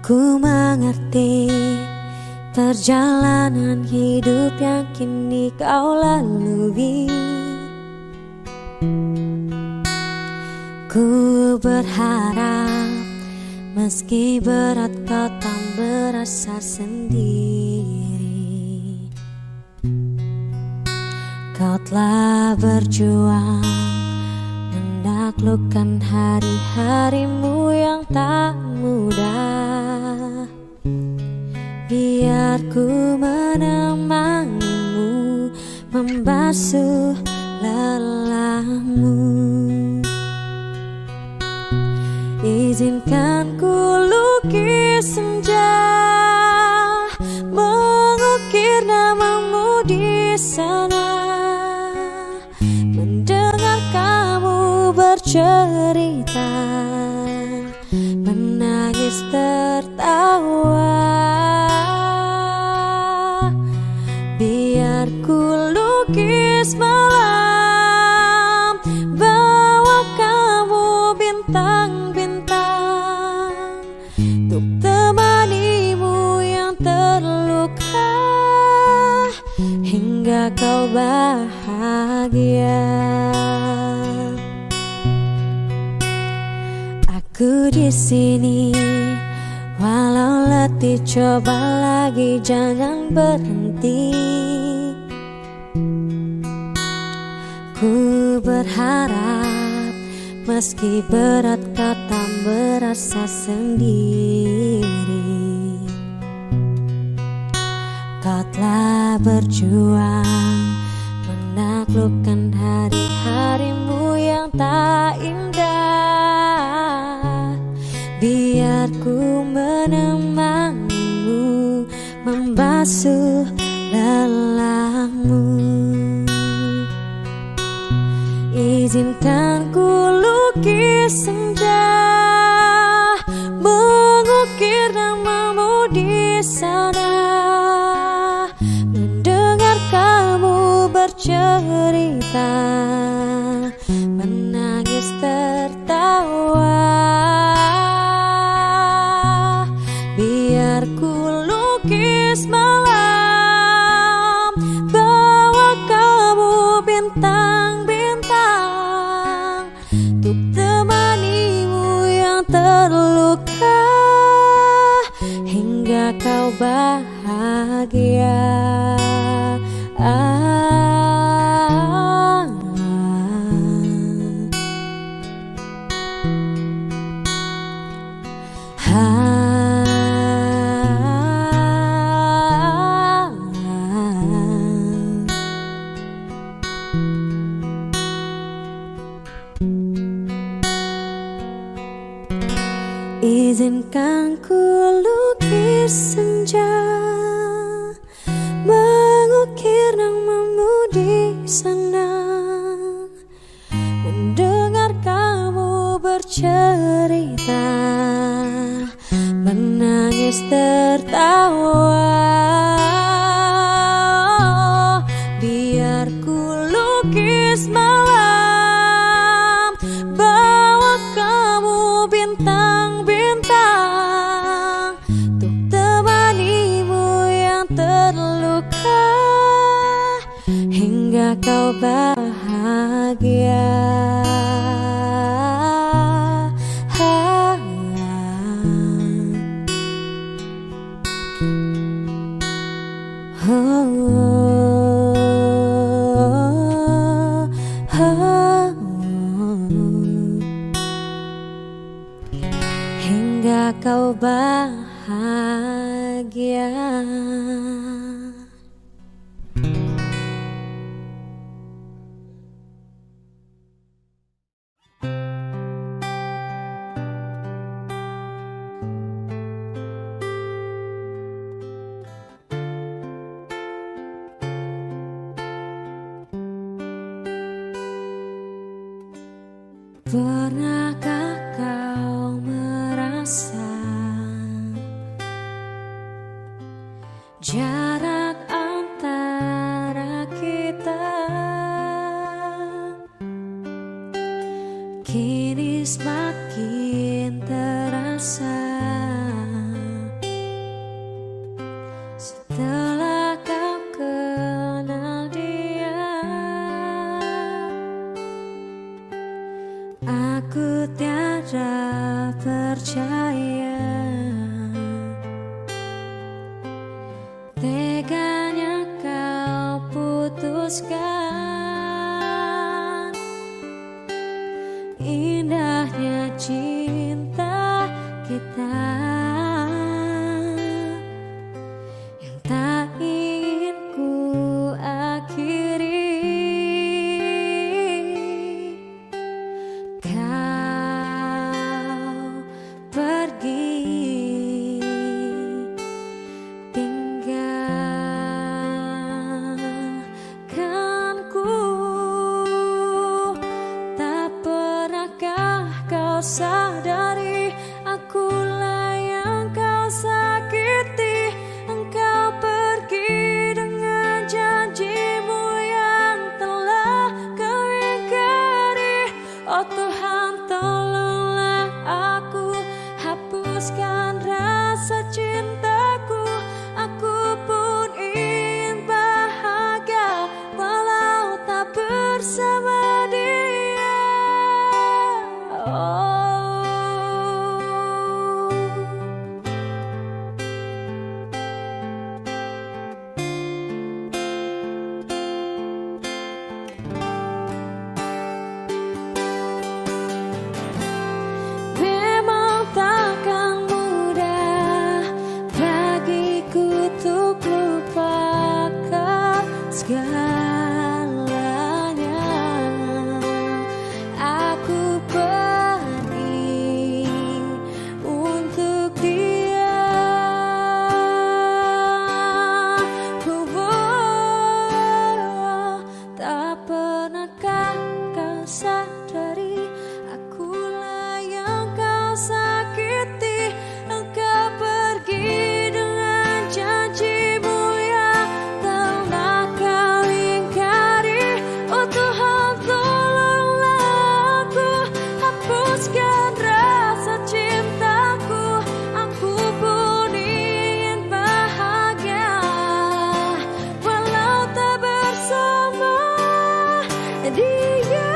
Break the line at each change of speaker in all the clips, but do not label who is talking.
Ku mengerti perjalanan hidup yang kini kau lalui. Ku berharap meski berat kau tak merasa sendiri. Kau telah berjuang menaklukkan hari-harimu yang tak mudah. Biar ku menemanimu, membasuh lelahmu. Izinkan ku lukis senja, mengukir namamu di sana. Mendengar kamu bercerita, menangis tertawa. Biar ku lukis malam, bawa kamu bintang-bintang, untuk temanimu yang terluka hingga kau bahagia. Aku di sini, walau letih coba lagi, jangan berhenti. Ku berharap meski berat kau tak merasa sendiri. Kau telah berjuang menaklukkan hari-harimu yang tak indah. Biar ku menemanimu, membasuh lelahmu. Izinkan ku lukis senja, mengukir namamu di sana. Mendengar kamu bercerita, menangis tertawa. Biar ku lukis malam, bawa kamu bintang-bintang, untuk temanimu yang terluka hingga kau bahagia. Izinkan ku lukis senja, mengukir namamu di sana. Mendengar kamu bercerita, menangis tertawa. Biar ku lukis malam, bawa kamu bintang-bintang, untuk temanimu yang terluka hingga kau bahagia. Hingga kau bahagia. Pernahkah kau merasa jarak antara kita kini semakin terasa? Aku tiada percaya, teganya kau putuskan. Indahnya cinta kita yang tak ingin ku akhiri. Kau pergi tinggalkanku. Tak pernahkah kau sadari akulah yang kau sakiti. Engkau pergi dengan janjimu yang telah kau ingkari. Oh Tuhan, tolonglah aku, hapuskan rasa cintaku. Aku pun ingin bahagia walau tak bersama dia. Memang takkan mudah bagiku untuk lupakan segalanya. Aku pergi untuk dia. Tak pernahkah kau sadari akulah yang kau sakiti. Engkau pergi dengan janjimu yang telah kau ingkari. Oh Tuhan, tolonglah aku, hapuskan rasa cintaku. Aku pun ingin bahagia walau tak bersama dia.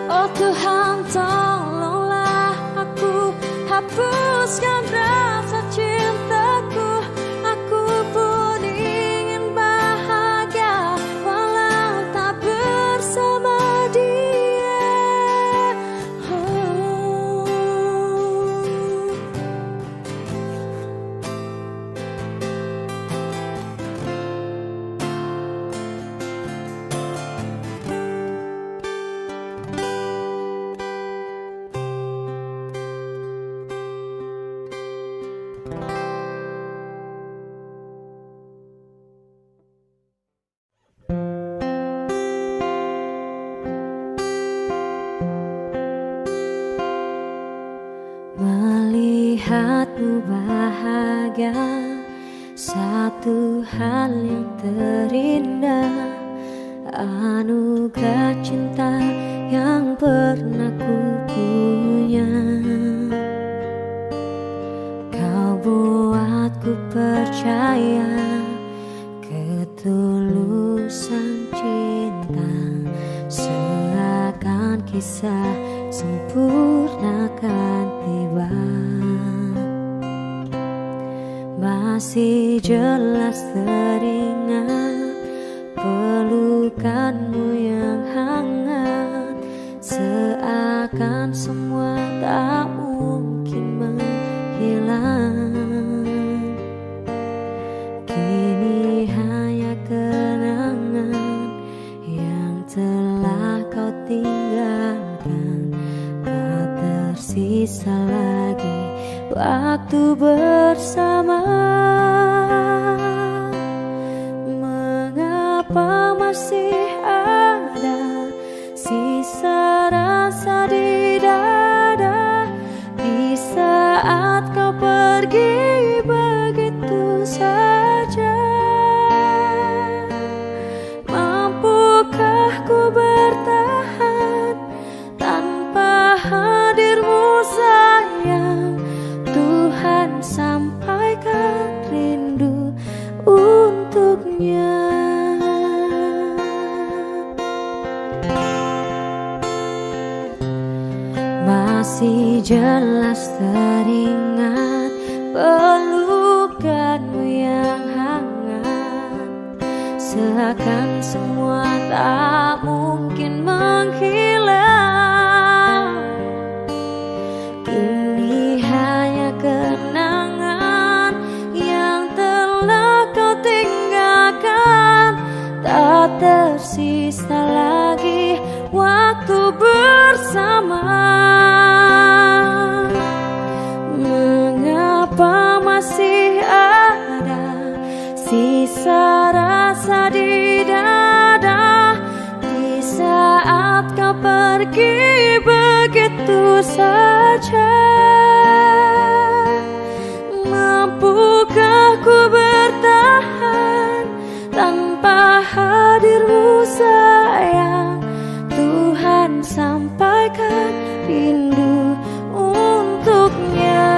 Oh Tuhan, tolonglah aku, hapuskan rasa cintaku. Aku pun ingin bahagia walau tak bersama dia. Melihatmu bahagia, satu hal yang terindah, anugerah cinta yang pernah ku punya. Kau buatku percaya ketulusan cinta, seakan kisah sempurna kan tiba. Masih jelas teringat pelukanmu yang hangat, seakan semua tak mungkin menghilang. Kini hanya kenangan yang telah kau tinggalkan, tak tersisa lagi waktu bersama. Mengapa masih ada sisa rasa di dada di saat kau pergi begitu saja? Mampukah ku bertahan tanpa hadirmu sayang? Masih jelas teringat pelukanmu yang hangat, seakan semua tak mungkin menghilang. Kini hanya kenangan yang telah kau tinggalkan, tak tersisa lagi waktu bersama. Mengapa masih ada sisa rasa di dada di saat kau pergi begitu saja? Mampukah ku bertahan tanpa hadirmu sayang? Tuhan sampaikan rindu untuknya.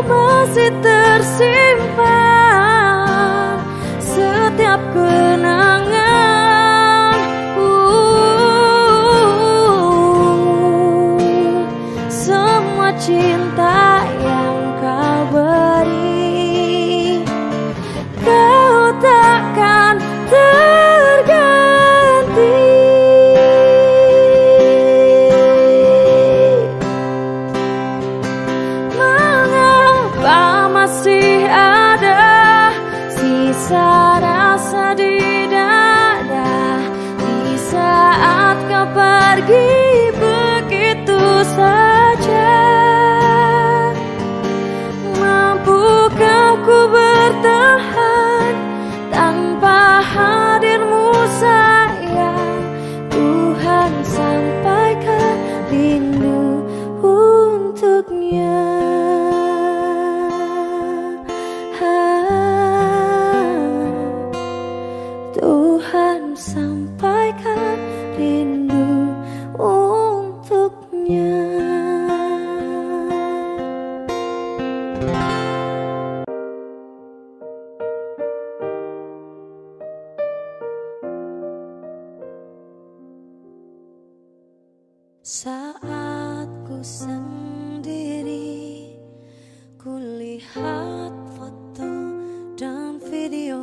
Masih tersimpan setiap kenangan, semua cinta yang kau beri, kau takkan terganti. Mengapa masih ada sisa rasa di dada di saat kau pergi begitu saja? Mampukah ku bertahan tanpa hadirmu sayang? Tuhan sampaikan rindu untuknya. Tuhan sampaikan rindu untuknya. Saat ku sendiri, ku lihat foto dan video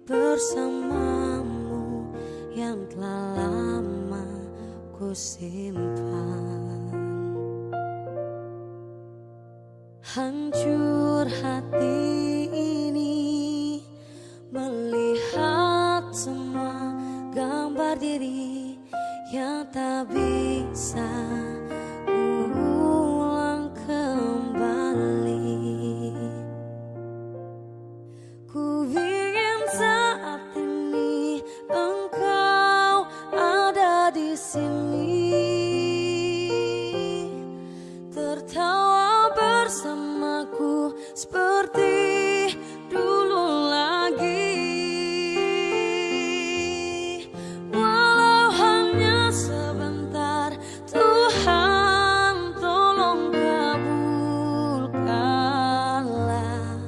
bersamamu yang telah lama ku simpan. Hancur hati ini melihat semua gambar diri yang tak bisa ulang kembali. Ku ingin saat ini engkau ada di sini, tertawa bersamaku seperti dulu lagi. Walau hanya sebentar, Tuhan tolong kabulkanlah.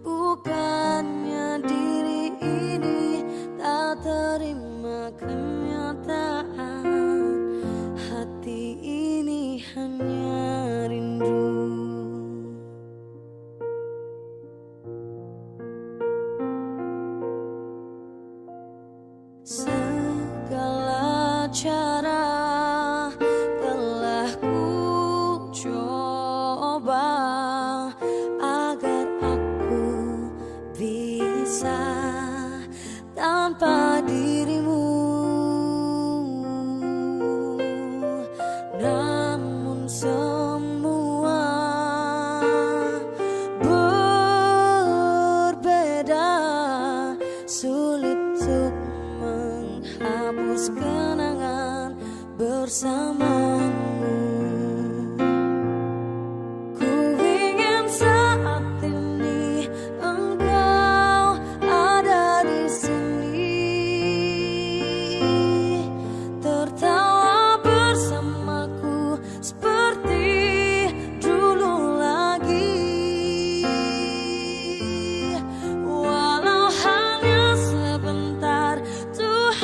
Bukannya diri ini tak terima kenyataan, hati ini hanya rindu. Segala cara telah ku coba agar aku bisa tanpa dirimu, namun semua berbeda, sulit untuk menghapus kenangan bersamamu. Ku ingin saat ini engkau ada di sini, tertawa bersamaku seperti dulu lagi. Walau hanya sebentar, Tuhan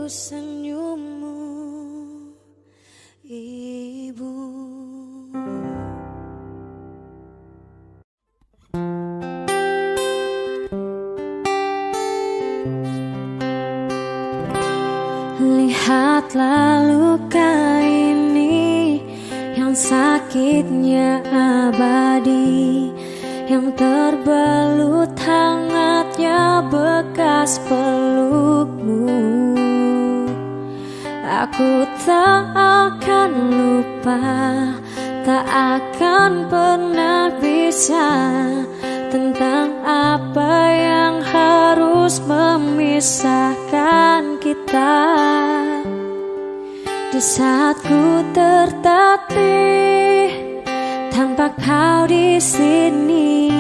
senyummu, Ibu. Lihatlah luka ini yang sakitnya abadi, yang terbelut hangatnya bekas pelukmu. Aku tak akan lupa, tak akan pernah bisa tentang apa yang harus memisahkan kita. Di saat ku tertatih tanpa kau di sini,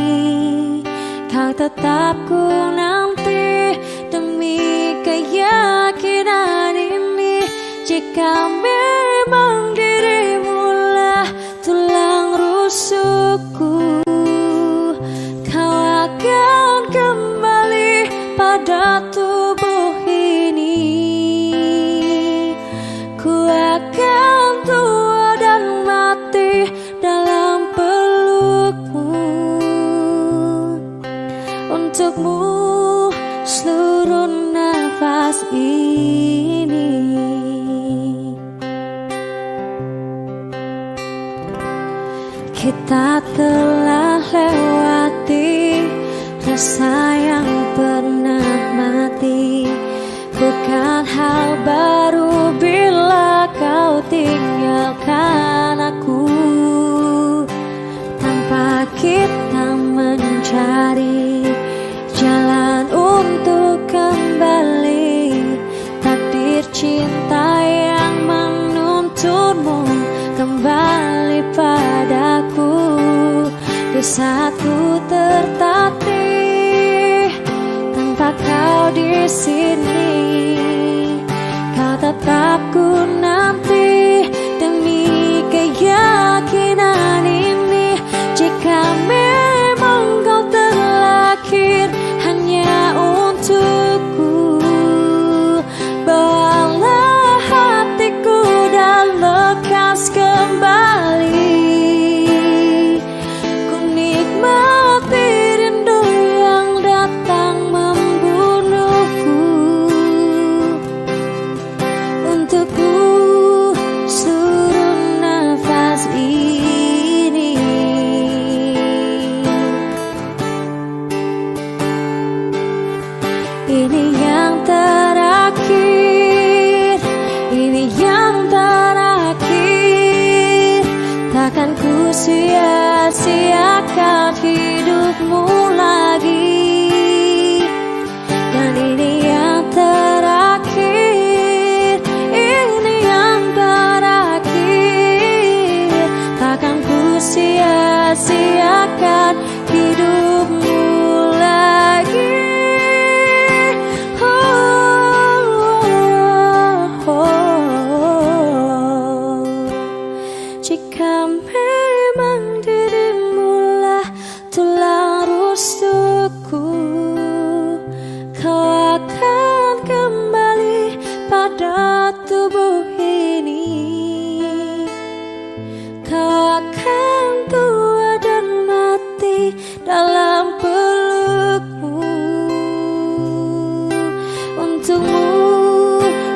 kau tetap ku nanti demi keyakinan ini. Jika memang dirimulah tulang rusukku, kau akan kembali pada tubuh ini. Ku akan tua dan mati dalam pelukmu. Untukmu seluruh nafas ini. Kita telah lewati rasa yang pernah mati. Bukan hal baru bila kau tinggalkan aku, tanpa kita mencari jalan untuk kembali. Takdir cinta yang menuntunmu kembali padaku. Di saat ku tertatih tanpa kau di sini, kau tetap ku nanti demi keyakinan ini. Jika memang kau terlahir hanya untukku, bawalah hatiku dan lekas kembali. Ku nikmati rindu yang datang membunuhku. Untukku seluruh nafas ini. Ini yang terakhir, ini yang terakhir. Takkan ku sia-siakan hidupmu lagi. Dan ini yang terakhir, ini yang terakhir. Takkan ku sia-siakan hidupmu lagi. Jika memang dirimulah tulang rusukku, kau akan kembali pada tubuh ini. Kau akan tua dan mati dalam pelukmu. Untukmu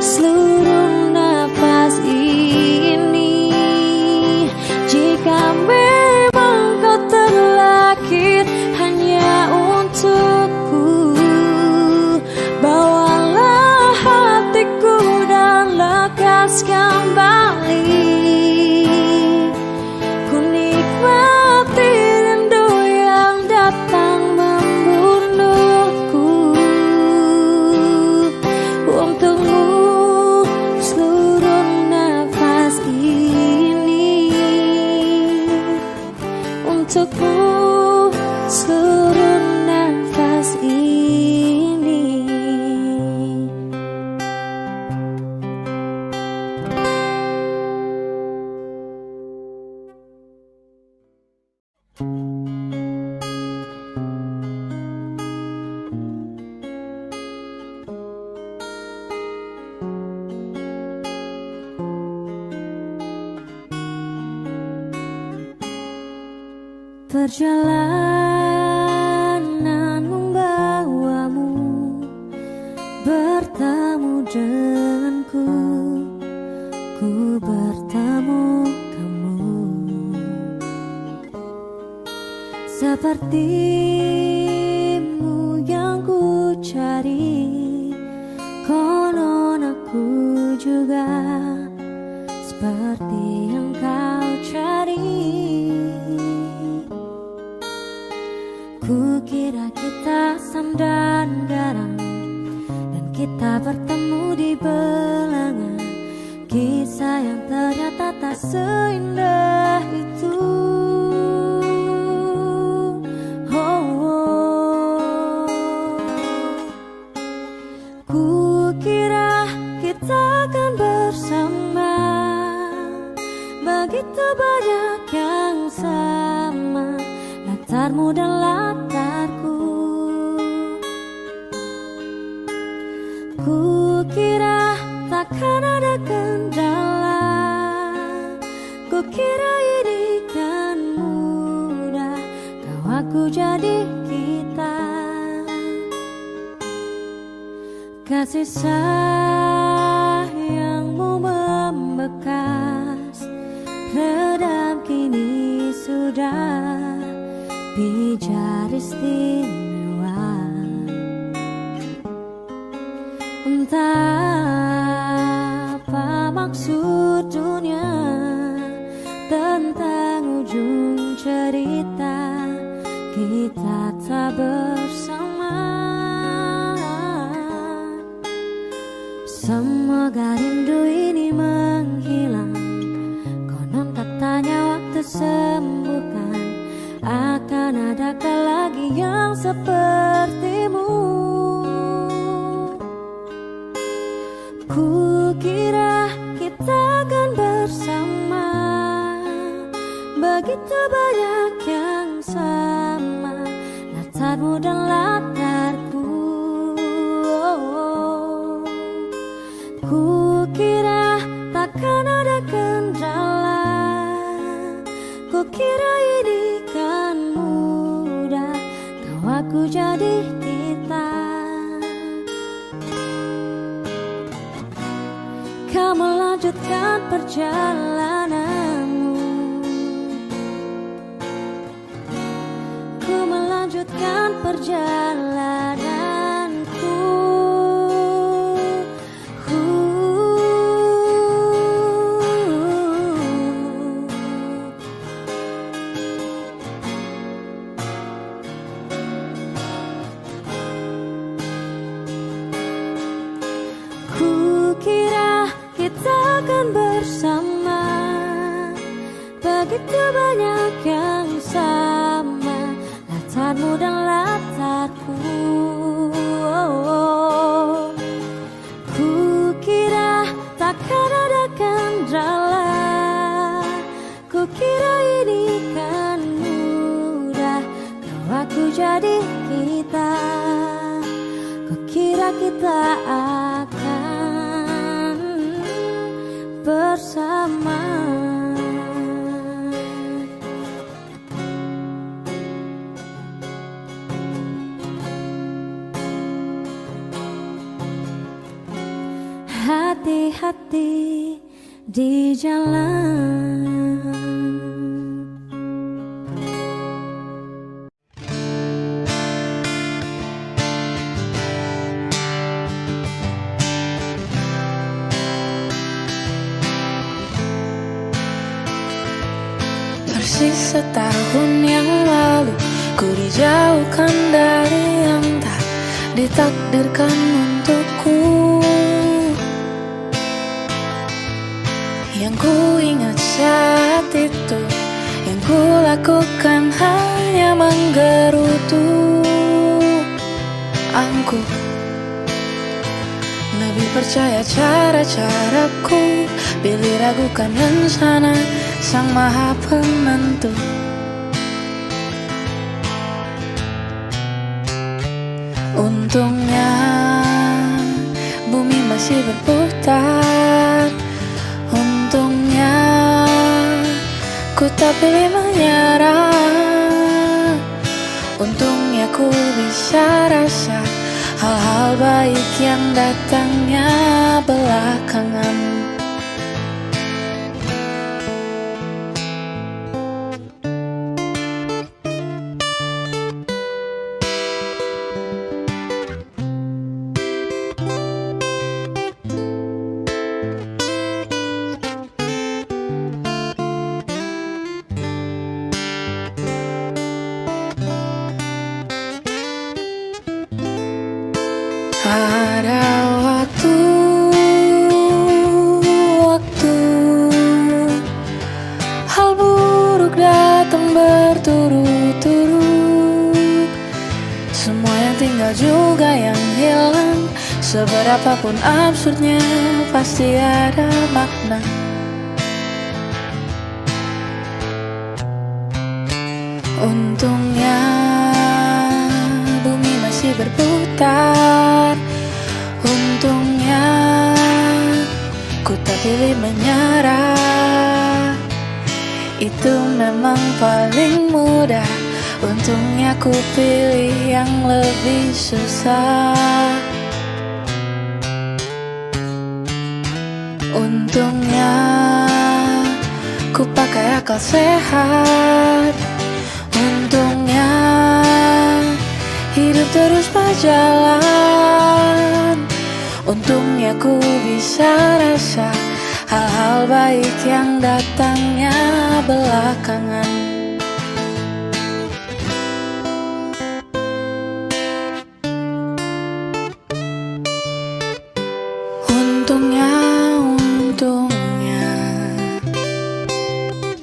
seluruh nafas ini. Jika memang kau terlahir hanya untukku, bawalah hatiku dan lekas kembali. Ku nikmati rindu yang datang Perjalanan membawamu bertemu denganku, ku bertemu kamu. Sepertimu yang ku cari, konon aku juga seperti yang kau cari. Ku kira kita asam dan garam, dan kita bertemu di bilangan. Kisah yang ternyata tak seindah itu. Ku kira kita akan bersama, begitu banyak yang sama, latarmu dan latarku. Ku kira takkan ada kendala, ku kira ini kan mudah, kau aku jadi kita. Kasih sayangmu membekas, redam kini sudah pijar istimewa. Entah apa maksud dunia tentang ujung cerita kita tak bersama. Semoga rindu ini menghilang, konon katanya waktu sembuhkan. Akan adakah lagi yang sepertimu? Ku kira kita akan bersama, begitu banyak yang sama, latarmu dan latarku. Ku kira takkan ada kendala, ku kira ini kan mudah, kau aku jadi kita. Kau melanjutkan perjalananmu, ku melanjutkan perjalananku. Ku kira kita akan bersama, begitu banyak yang sama, latarmu dan latarku. Ku kira takkan ada kendala, ku kira ini kan mudah, kau aku jadi kita. Ku kira kita akan bersama. Hati-hati di jalan.
Persis setahun yang lalu, ku dijauhkan dari yang tak ditakdirkan untukku. Yang ku ingat saat itu, yang ku lakukan hanya menggerutu. Aku lebih percaya cara-caraku, pilih ragukan rencana Sang Maha Penentu. Untungnya bumi masih berputar, untungnya ku tak pilih menyerah. Untungnya ku bisa rasa hal-hal baik yang datangnya belakangan. Ada waktu hal buruk datang berturut-turut. Semua yang tinggal juga yang hilang. Seberapapun absurdnya pasti ada makna. Untungnya bumi masih berputar. Untungnya ku tak pilih menyerah. Itu memang paling mudah. Untungnya ku pilih yang lebih susah. Untungnya ku pakai akal sehat. Untungnya hidup terus berjalan. Untungnya ku bisa rasa hal-hal baik yang datangnya belakangan. Untungnya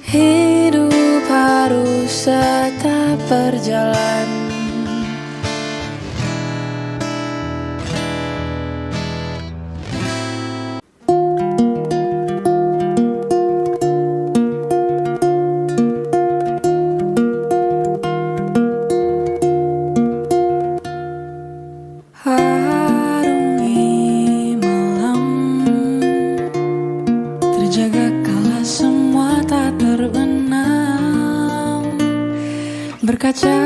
hidup harus tetap berjalan. Harungi malam, terjaga kala semua tak terbenam. Berkaca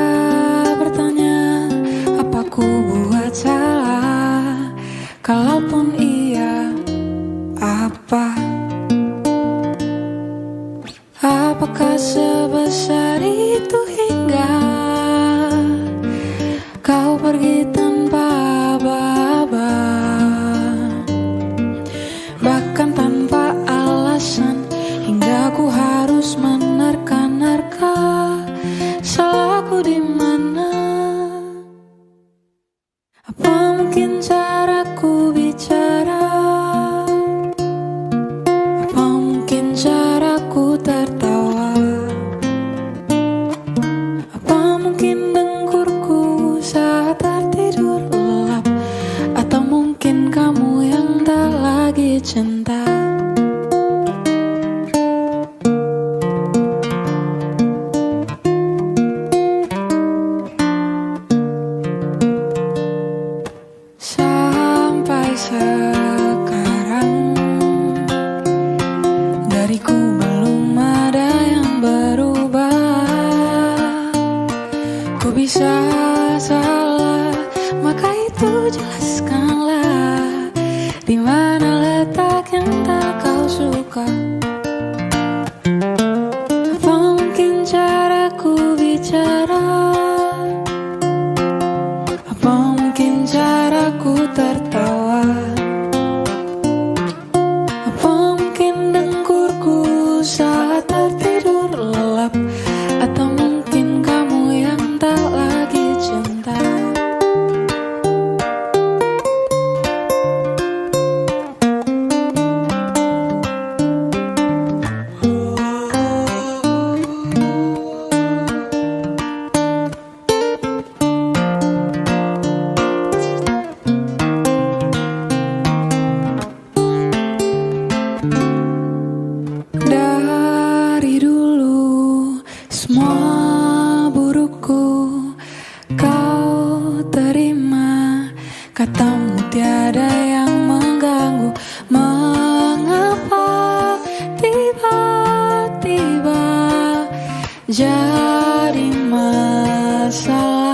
bertanya, apa ku buat salah? Kalaupun iya, apa? Apakah sebesar itu hingga kau pergi tanpa aba-aba, bahkan tanpa alasan, hingga ku harus menerka-nerka salahku di mana? Apa mungkin caraku bicara? Apa mungkin caraku tertawa? Apa mungkin dengkurku saat tertidur lelap? Atau mungkin kamu yang tak lagi cinta? Sampai sekarang dariku belum ada yang berubah. Ku bisa salah, maka itu jelaskanlah di mana letak yang tak kau suka. Apa mungkin caraku bicara? Apa mungkin caraku tertawa? Apa mungkin dengkurku saat tertidur lelap? Atau mungkin kamu yang tak lagi cinta? Dari dulu semua burukku kau terima. Katamu tiada yang mengganggu. Mengapa tiba-tiba jadi masalah?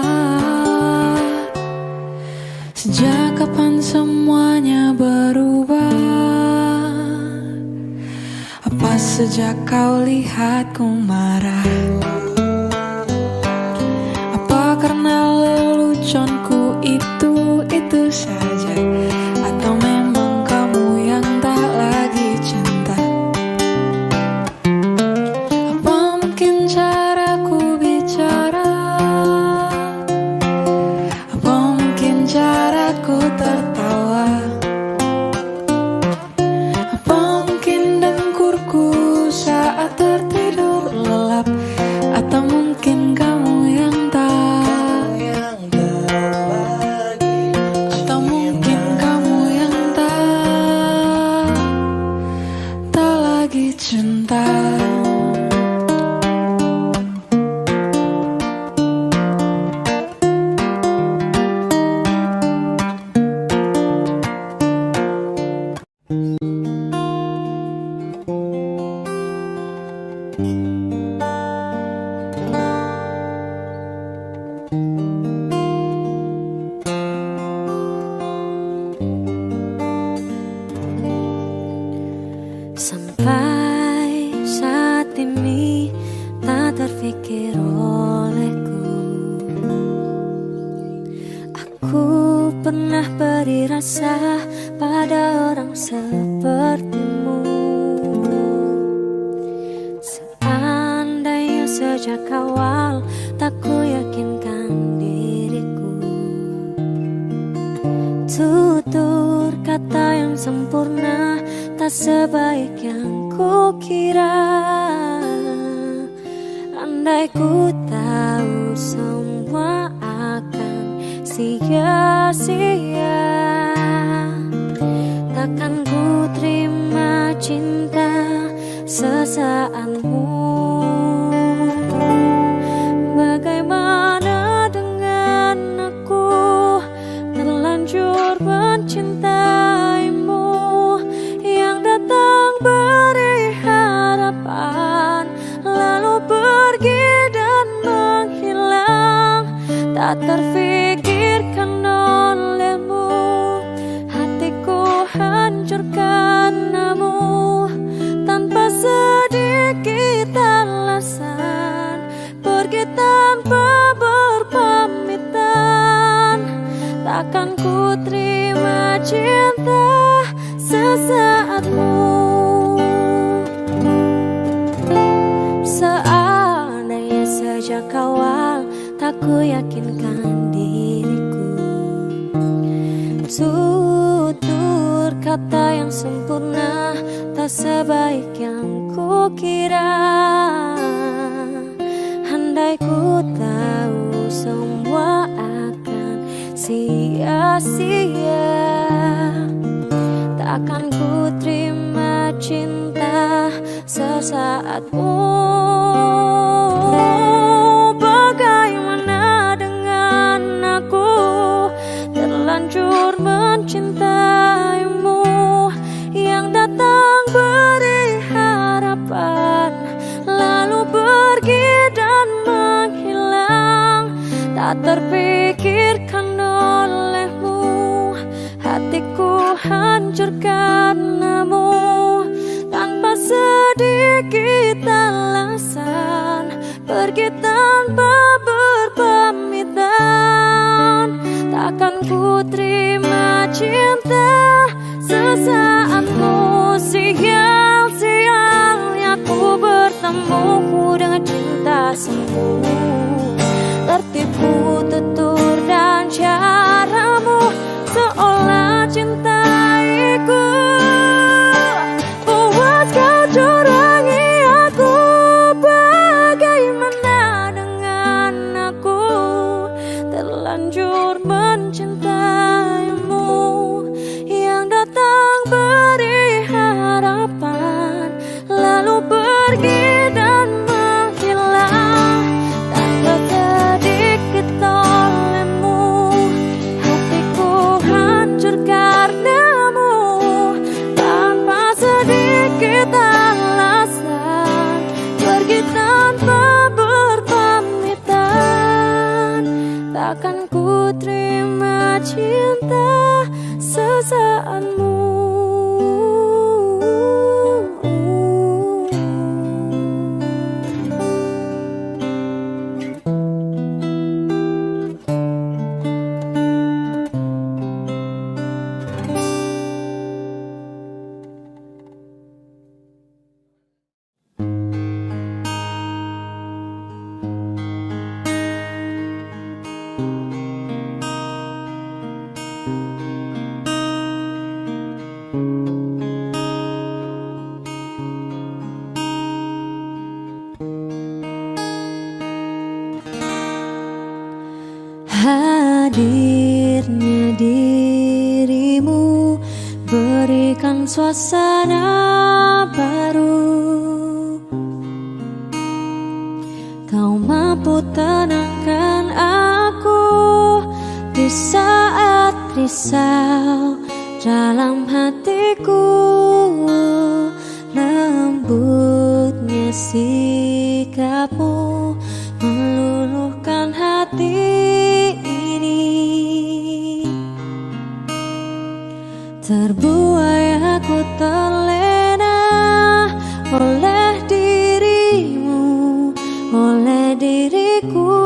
Sejak kapan semuanya berubah? Apa sejak kau lihatku marah? Apa karena leluconku itu saja? Atau memang kamu yang tak lagi cinta? Apa mungkin caraku bicara? Apa mungkin caraku tertawa? Apa mungkin dengkurku saat tertidur lelap? Atau mungkin kamu yang tak? Atau mungkin kamu yang tak lagi cinta?
Sampai saat ini tak terfikir olehku, aku pernah beri rasa pada orang sepertimu. Seandainya sejak awal tak ku yakinkan diriku, tutur kata yang sempurna tak sebaik yang ku kira. Andai ku tahu semua akan sia-sia, takkan ku terima cinta sesaatmu. Bagaimana dengan aku terlanjur mencintaimu, yang datang beri harapan lalu pergi dan menghilang, tak terfikirkan olehmu. Hatiku hancur karenamu, tanpa sedikit alasan, pergi tanpa berpamitan. Takkan ku terima cinta sesaatmu. Seandainya sejak awal tak ku yakinkan diriku, tutur kata yang sempurna tak sebaik yang ku kira. Andai ku tahu semua akan sia-sia, takkan ku terima cinta sesaatmu. Bagaimana dengan aku terlanjur mencintaimu, yang datang beri harapan lalu pergi dan menghilang, tak terfikirkan olehmu. Hatiku hancur karenamu, tanpa sedikit alasan, pergi tanpa berpamitan. Takkan ku terima cinta sesaatmu. Sial-sialnya ku bertemu dengan cinta semu, tertipu tutur dan caramu, seolah cintaiku. Buat kau curangi aku. Bagaimana dengan aku terlanjur mencintaimu, yang datang beri harapan lalu pergi dan menghilang, tanpa sedikit olehmu. Hatiku hancur karenamu, tanpa sedikit alasan, pergi tanpa berpamitan. Takkan ku terima cinta sesaatmu. Hadirnya dirimu berikan suasana baru. Kau mampu tenangkan aku di saat risau dalam hatiku. Lembutnya sikapmu meluluhkan hati ini. Terbuai aku terlena oleh dirimu, oleh diriku.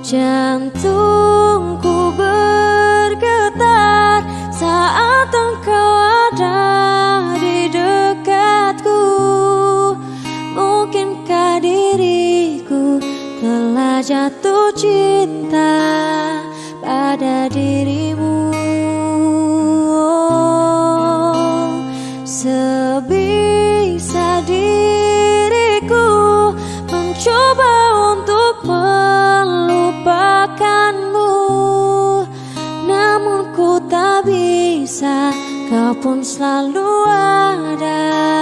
Jantungku bergetar saat engkau ada di dekatku. Mungkinkah diriku telah jatuh cinta pada dirimu? Sebisa diriku mencoba untuk melupakanmu, namun ku tak bisa, kau pun selalu ada